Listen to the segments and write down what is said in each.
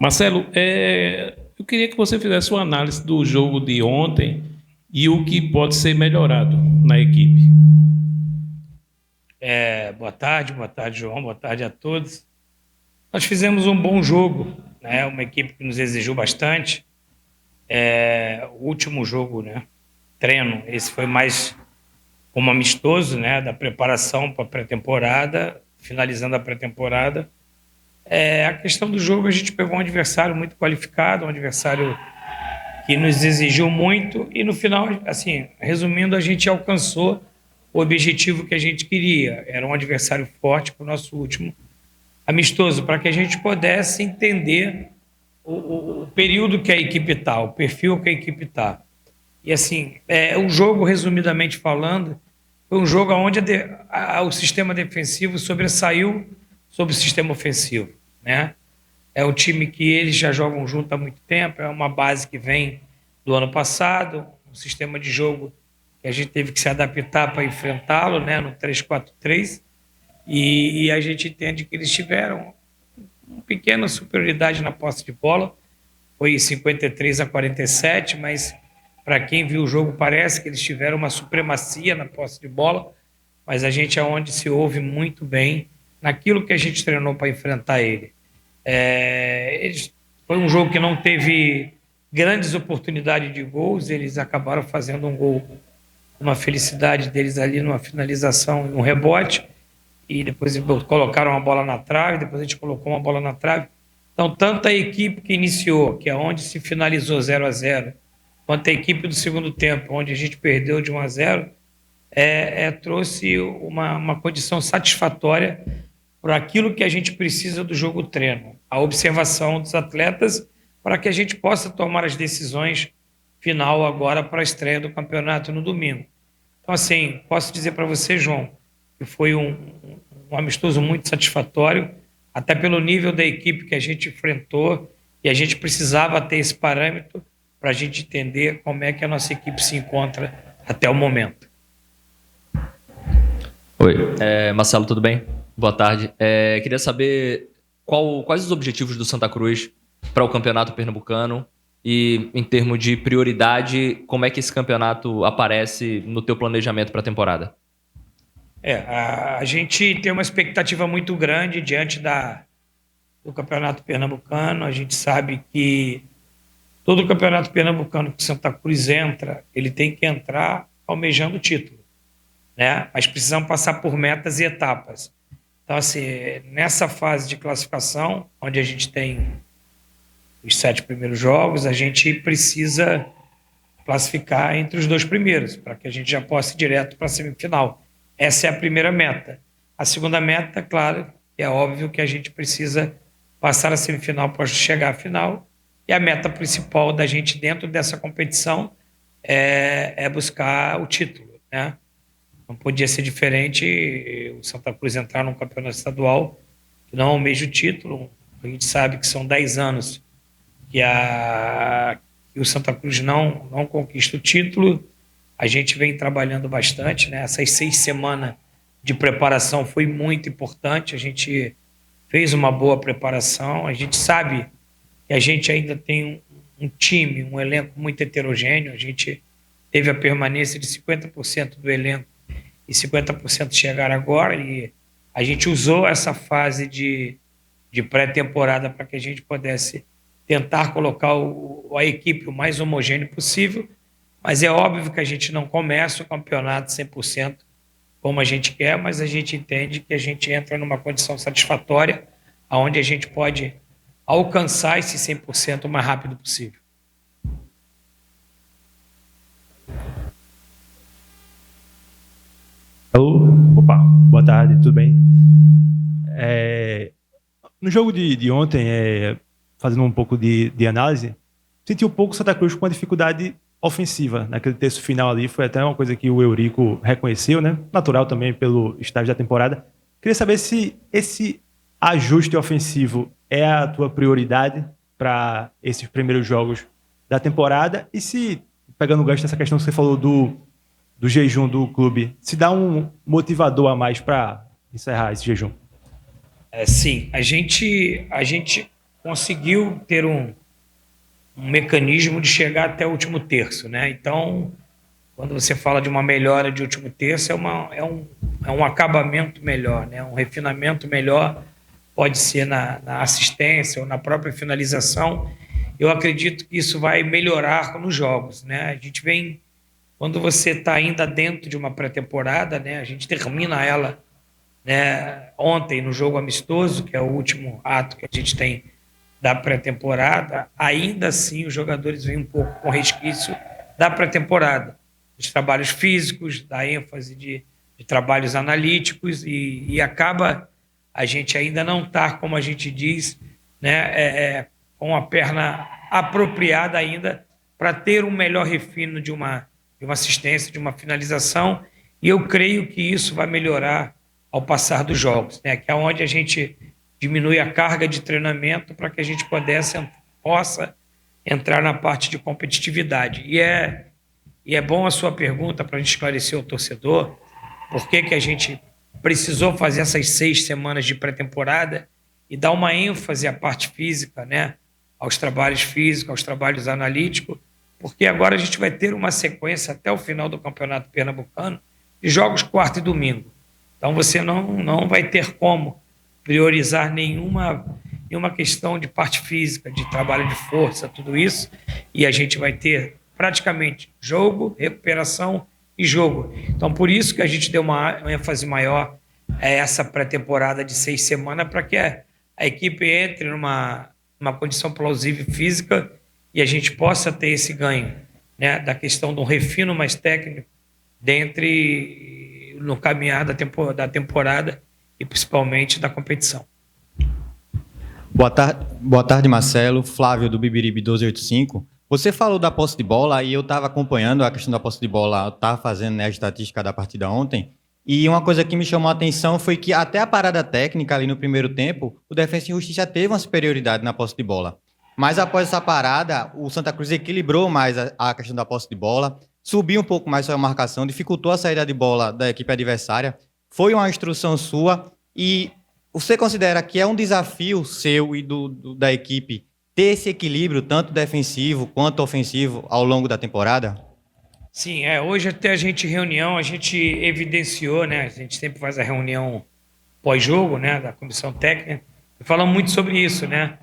Marcelo, eu queria que você fizesse uma análise do jogo de ontem e o que pode ser melhorado na equipe. Boa tarde, João, boa tarde a todos. Nós fizemos um bom jogo, né? Uma equipe que nos exigiu bastante. O último jogo, né? Treino, esse foi mais como amistoso, né? Da preparação para a pré-temporada, finalizando a pré-temporada. A questão do jogo, a gente pegou um adversário muito qualificado, um adversário que nos exigiu muito e no final, assim, resumindo, a gente alcançou o objetivo que a gente queria. Era um adversário forte para o nosso último amistoso, para que a gente pudesse entender o período que a equipe está, o perfil que a equipe está. E assim, o jogo, resumidamente falando, foi um jogo onde o sistema defensivo sobressaiu sobre o sistema ofensivo, né? É um time que eles já jogam junto há muito tempo, é uma base que vem do ano passado, um sistema de jogo que a gente teve que se adaptar para enfrentá-lo, né, no 3-4-3, e a gente entende que eles tiveram uma pequena superioridade na posse de bola, foi 53-47, mas para quem viu o jogo parece que eles tiveram uma supremacia na posse de bola, mas a gente é onde se ouve muito bem naquilo que a gente treinou para enfrentar ele. Foi um jogo que não teve grandes oportunidades de gols, eles acabaram fazendo um gol, uma felicidade deles ali numa finalização, um rebote, e depois colocaram uma bola na trave, depois a gente colocou uma bola na trave. Então, tanto a equipe que iniciou, que é onde se finalizou 0-0, quanto a equipe do segundo tempo, onde a gente perdeu de 1-0, trouxe uma condição satisfatória por aquilo que a gente precisa do jogo treino, a observação dos atletas para que a gente possa tomar as decisões final agora para a estreia do campeonato no domingo. Então, assim, posso dizer para você, João, que foi um amistoso muito satisfatório, até pelo nível da equipe que a gente enfrentou, e a gente precisava ter esse parâmetro para a gente entender como é que a nossa equipe se encontra até o momento. Oi, Marcelo, tudo bem? Boa tarde. Queria saber quais os objetivos do Santa Cruz para o Campeonato Pernambucano e, em termos de prioridade, como é que esse campeonato aparece no teu planejamento para a temporada? A gente tem uma expectativa muito grande diante do Campeonato Pernambucano. A gente sabe que todo o Campeonato Pernambucano que Santa Cruz entra, ele tem que entrar almejando o título, né? Mas precisamos passar por metas e etapas. Então, assim, nessa fase de classificação, onde a gente tem os 7 primeiros jogos, a gente precisa classificar entre os 2 primeiros, para que a gente já possa ir direto para a semifinal. Essa é a primeira meta. A segunda meta, claro, é óbvio que a gente precisa passar a semifinal para chegar à final, e a meta principal da gente dentro dessa competição é buscar o título, né? Não podia ser diferente o Santa Cruz entrar num campeonato estadual que não almeja o título. A gente sabe que são 10 anos que o Santa Cruz não conquista o título. A gente vem trabalhando bastante, né? Essas 6 semanas de preparação foi muito importante. A gente fez uma boa preparação. A gente sabe que a gente ainda tem um time, um elenco muito heterogêneo. A gente teve a permanência de 50% do elenco e 50% chegaram agora, e a gente usou essa fase de pré-temporada para que a gente pudesse tentar colocar a equipe o mais homogêneo possível, mas é óbvio que a gente não começa o campeonato 100% como a gente quer, mas a gente entende que a gente entra numa condição satisfatória, onde a gente pode alcançar esse 100% o mais rápido possível. Opa, boa tarde, tudo bem? No jogo de ontem, fazendo um pouco de análise, senti um pouco o Santa Cruz com uma dificuldade ofensiva naquele terço final ali. Foi até uma coisa que o Eurico reconheceu, né? Natural também pelo estágio da temporada. Queria saber se esse ajuste ofensivo é a tua prioridade para esses primeiros jogos da temporada, e se, pegando o gancho dessa questão que você falou do jejum do clube, se dá um motivador a mais para encerrar esse jejum? Sim, a gente conseguiu ter um mecanismo de chegar até o último terço, né? Então, quando você fala de uma melhora de último terço, é um acabamento melhor, né? Um refinamento melhor, pode ser na assistência ou na própria finalização. Eu acredito que isso vai melhorar nos jogos, né? A gente vem, quando você está ainda dentro de uma pré-temporada, né? A gente termina ela, né, ontem no jogo amistoso, que é o último ato que a gente tem da pré-temporada. Ainda assim os jogadores vêm um pouco com resquício da pré-temporada, dos trabalhos físicos, da ênfase de trabalhos analíticos, e acaba a gente ainda não estar, como a gente diz, né, com a perna apropriada ainda para ter um melhor refino de uma assistência, de uma finalização, e eu creio que isso vai melhorar ao passar dos jogos, né, que é onde a gente diminui a carga de treinamento para que a gente possa entrar na parte de competitividade. E é bom a sua pergunta para a gente esclarecer o torcedor por que a gente precisou fazer essas 6 semanas de pré-temporada e dar uma ênfase à parte física, né? Aos trabalhos físicos, aos trabalhos analíticos, porque agora a gente vai ter uma sequência até o final do Campeonato Pernambucano de jogos quarta e domingo. Então você não vai ter como priorizar nenhuma questão de parte física, de trabalho de força, tudo isso, e a gente vai ter praticamente jogo, recuperação e jogo. Então, por isso que a gente deu uma ênfase maior a essa pré-temporada de 6 semanas, para que a equipe entre numa condição plausível física e a gente possa ter esse ganho, né, da questão de um refino mais técnico no caminhar da temporada e principalmente da competição. Boa tarde, Marcelo. Flávio, do Bibiribe 1285. Você falou da posse de bola e eu estava acompanhando a questão da posse de bola, eu estava fazendo, né, a estatística da partida ontem, e uma coisa que me chamou a atenção foi que até a parada técnica ali no primeiro tempo, o Defensa e Justiça teve uma superioridade na posse de bola. Mas após essa parada, o Santa Cruz equilibrou mais a questão da posse de bola, subiu um pouco mais sua marcação, dificultou a saída de bola da equipe adversária. Foi uma instrução sua e você considera que é um desafio seu e da equipe ter esse equilíbrio, tanto defensivo quanto ofensivo, ao longo da temporada? Sim, hoje até a gente evidenciou, né? A gente sempre faz a reunião pós-jogo, né, da comissão técnica, e falamos muito sobre isso, né?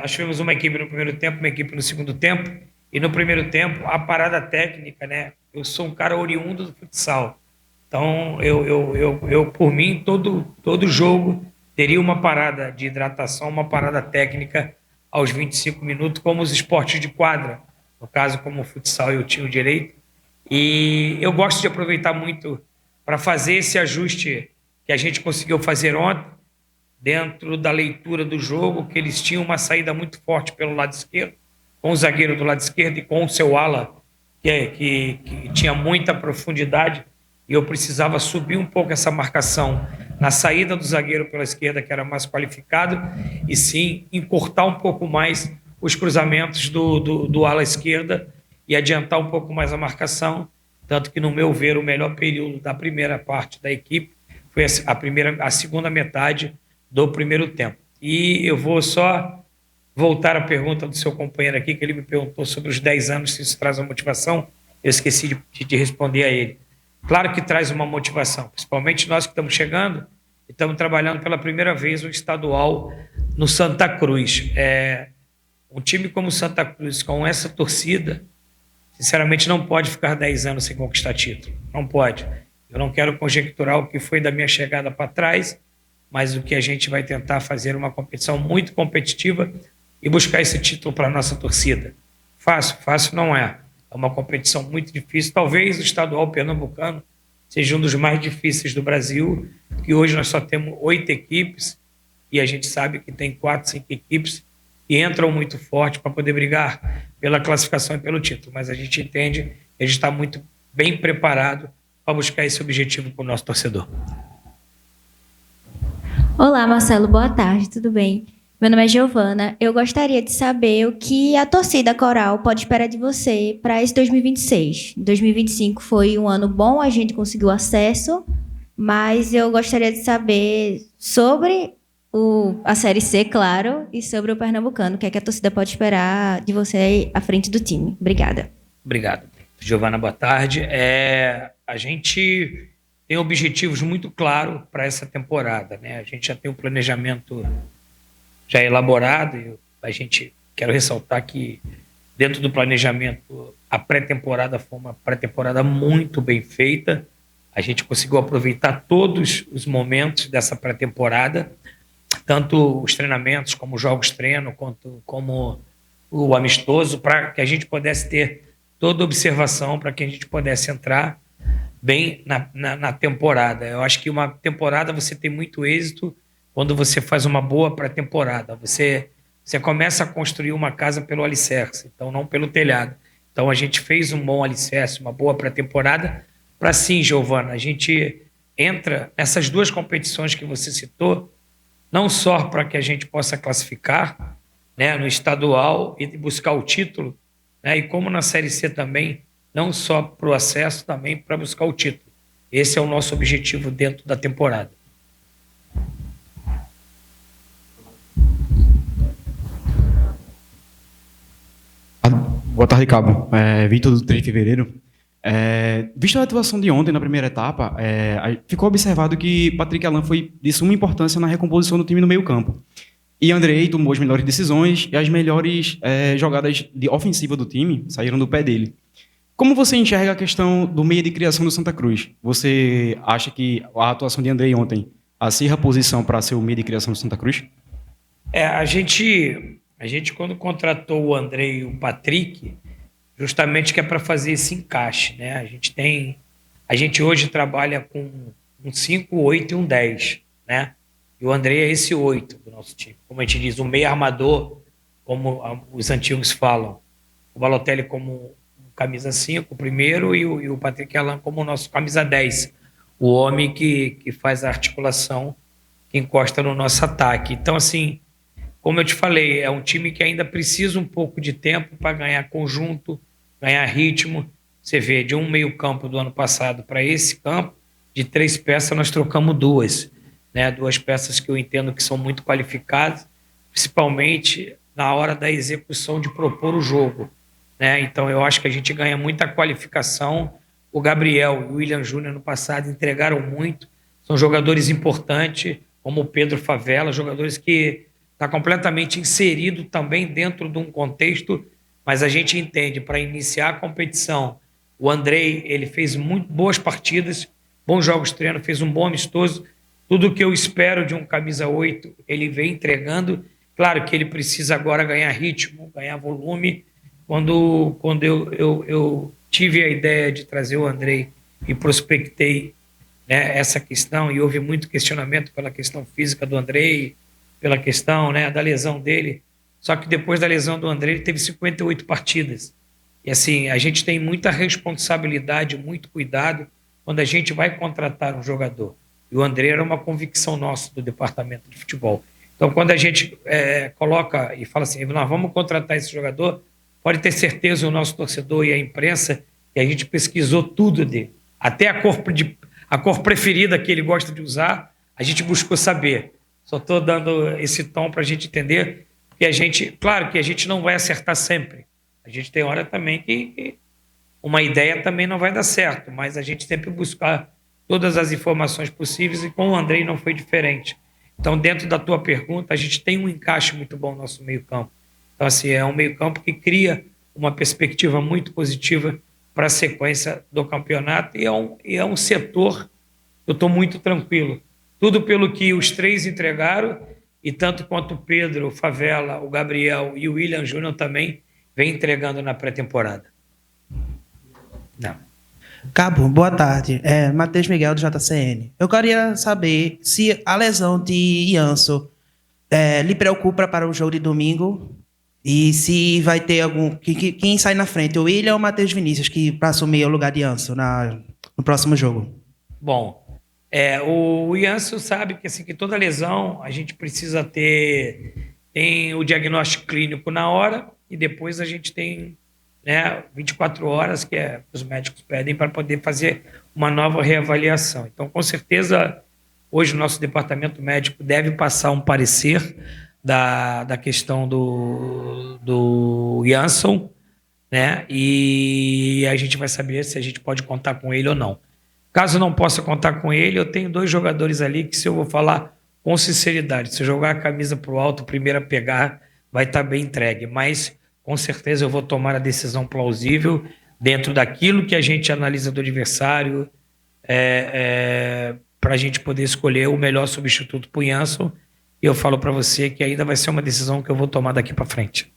Nós tivemos uma equipe no primeiro tempo, uma equipe no segundo tempo, e no primeiro tempo, a parada técnica, né? Eu sou um cara oriundo do futsal. Então, eu por mim, todo jogo teria uma parada de hidratação, uma parada técnica aos 25 minutos, como os esportes de quadra, no caso, como o futsal e o tiro direito. E eu gosto de aproveitar muito para fazer esse ajuste que a gente conseguiu fazer ontem, dentro da leitura do jogo, que eles tinham uma saída muito forte pelo lado esquerdo, com o zagueiro do lado esquerdo e com o seu ala, que tinha muita profundidade, e eu precisava subir um pouco essa marcação na saída do zagueiro pela esquerda, que era mais qualificado, e sim encurtar um pouco mais os cruzamentos do ala esquerda e adiantar um pouco mais a marcação, tanto que, no meu ver, o melhor período da primeira parte da equipe foi a segunda metade do primeiro tempo. E eu vou só voltar à pergunta do seu companheiro aqui, que ele me perguntou sobre os 10 anos, se isso traz uma motivação. Eu esqueci de responder a ele. Claro que traz uma motivação, principalmente nós que estamos chegando e estamos trabalhando pela primeira vez o estadual no Santa Cruz. Um time como o Santa Cruz, com essa torcida, sinceramente não pode ficar 10 anos sem conquistar título. Não pode. Eu não quero conjecturar o que foi da minha chegada para trás, mas o que a gente vai tentar fazer uma competição muito competitiva e buscar esse título para a nossa torcida. Fácil não é. É uma competição muito difícil. Talvez o estadual pernambucano seja um dos mais difíceis do Brasil, que hoje nós só temos 8 equipes e a gente sabe que tem 4, 5 equipes que entram muito forte para poder brigar pela classificação e pelo título. Mas a gente entende que a gente está muito bem preparado para buscar esse objetivo para o nosso torcedor. Olá, Marcelo, boa tarde, tudo bem? Meu nome é Giovana. Eu gostaria de saber o que a torcida coral pode esperar de você para esse 2026. 2025 foi um ano bom, a gente conseguiu acesso, mas eu gostaria de saber sobre a Série C, claro, e sobre o Pernambucano. O que é que a torcida pode esperar de você aí à frente do time? Obrigada. Obrigado. Giovana, boa tarde. A gente tem objetivos muito claros para essa temporada, né? A gente já tem um planejamento já elaborado e quero ressaltar que dentro do planejamento a pré-temporada foi uma pré-temporada muito bem feita. A gente conseguiu aproveitar todos os momentos dessa pré-temporada, tanto os treinamentos como os jogos treino, como o amistoso, para que a gente pudesse ter toda a observação, para que a gente pudesse entrar bem na temporada. Eu acho que uma temporada você tem muito êxito quando você faz uma boa pré-temporada. Você começa a construir uma casa pelo alicerce, então não pelo telhado. Então a gente fez um bom alicerce, uma boa pré-temporada, para sim, Giovana, a gente entra nessas duas competições que você citou, não só para que a gente possa classificar, né, no estadual e buscar o título, né, e como na Série C também, não só para o acesso, também para buscar o título. Esse é o nosso objetivo dentro da temporada. Boa tarde, Cabo. Vitor do 3 de fevereiro. Visto a atuação de ontem na primeira etapa, ficou observado que Patrick Alan foi de suma importância na recomposição do time no meio-campo. E Andrei tomou as melhores decisões e as melhores jogadas de ofensiva do time saíram do pé dele. Como você enxerga a questão do meio de criação do Santa Cruz? Você acha que a atuação de Andrei ontem acirra a posição para ser o meio de criação do Santa Cruz? A gente quando contratou o Andrei e o Patrick, justamente que é para fazer esse encaixe, né? A gente hoje trabalha com um 5, 8 e um 10, né? E o Andrei é esse 8 do nosso time. Como a gente diz, o meio armador, como os antigos falam. O Balotelli como camisa 5, o primeiro, e o Patrick Alan como o nosso camisa 10. O homem que faz a articulação, que encosta no nosso ataque. Então, assim, como eu te falei, é um time que ainda precisa um pouco de tempo para ganhar conjunto, ganhar ritmo. Você vê, de um meio-campo do ano passado para esse campo, de 3 peças, nós trocamos 2. Né? 2 peças que eu entendo que são muito qualificadas, principalmente na hora da execução de propor o jogo. Né? Então, eu acho que a gente ganha muita qualificação. O Gabriel e o William Júnior, no passado, entregaram muito. São jogadores importantes, como o Pedro Favela, jogadores que está completamente inserido também dentro de um contexto, mas a gente entende, para iniciar a competição, o Andrei, ele fez muito boas partidas, bons jogos de treino, fez um bom amistoso, tudo o que eu espero de um camisa 8, ele vem entregando. Claro que ele precisa agora ganhar ritmo, ganhar volume. Quando eu tive a ideia de trazer o Andrei e prospectei, né, essa questão, e houve muito questionamento pela questão física do Andrei, pela questão, né, da lesão dele. Só que depois da lesão do André, ele teve 58 partidas. E assim, a gente tem muita responsabilidade, muito cuidado quando a gente vai contratar um jogador. E o André era uma convicção nossa do departamento de futebol. Então, quando a gente coloca e fala assim, nós vamos contratar esse jogador, pode ter certeza o nosso torcedor e a imprensa que a gente pesquisou tudo dele. Até a cor preferida que ele gosta de usar, a gente buscou saber. Só estou dando esse tom para a gente entender que claro que a gente não vai acertar sempre. A gente tem hora também que uma ideia também não vai dar certo, mas a gente sempre buscar todas as informações possíveis e com o Andrei não foi diferente. Então, dentro da tua pergunta, a gente tem um encaixe muito bom no nosso meio-campo. Então, assim, é um meio-campo que cria uma perspectiva muito positiva para a sequência do campeonato e é um setor que eu estou muito tranquilo. Tudo pelo que os 3 entregaram, e tanto quanto o Pedro, o Favela, o Gabriel e o William Júnior também vem entregando na pré-temporada. Não. Cabo, boa tarde. Matheus Miguel, do JCN. Eu queria saber se a lesão de Ianso lhe preocupa para o jogo de domingo e se vai ter quem sai na frente, o William ou o Matheus Vinícius, para assumir o lugar de Ianso no próximo jogo. Bom, o Ianso sabe que, assim, que toda lesão a gente precisa tem o diagnóstico clínico na hora e depois a gente tem, né, 24 horas que os médicos pedem para poder fazer uma nova reavaliação. Então, com certeza, Hoje o nosso departamento médico deve passar um parecer da questão do Jansson, né? E a gente vai saber se a gente pode contar com ele ou não. Caso não possa contar com ele, eu tenho 2 jogadores ali que, se eu vou falar com sinceridade, se eu jogar a camisa para o alto, o primeiro a pegar vai estar bem entregue. Mas, com certeza, eu vou tomar a decisão plausível dentro daquilo que a gente analisa do adversário, para a gente poder escolher o melhor substituto para o Jansson. E eu falo para você que ainda vai ser uma decisão que eu vou tomar daqui para frente.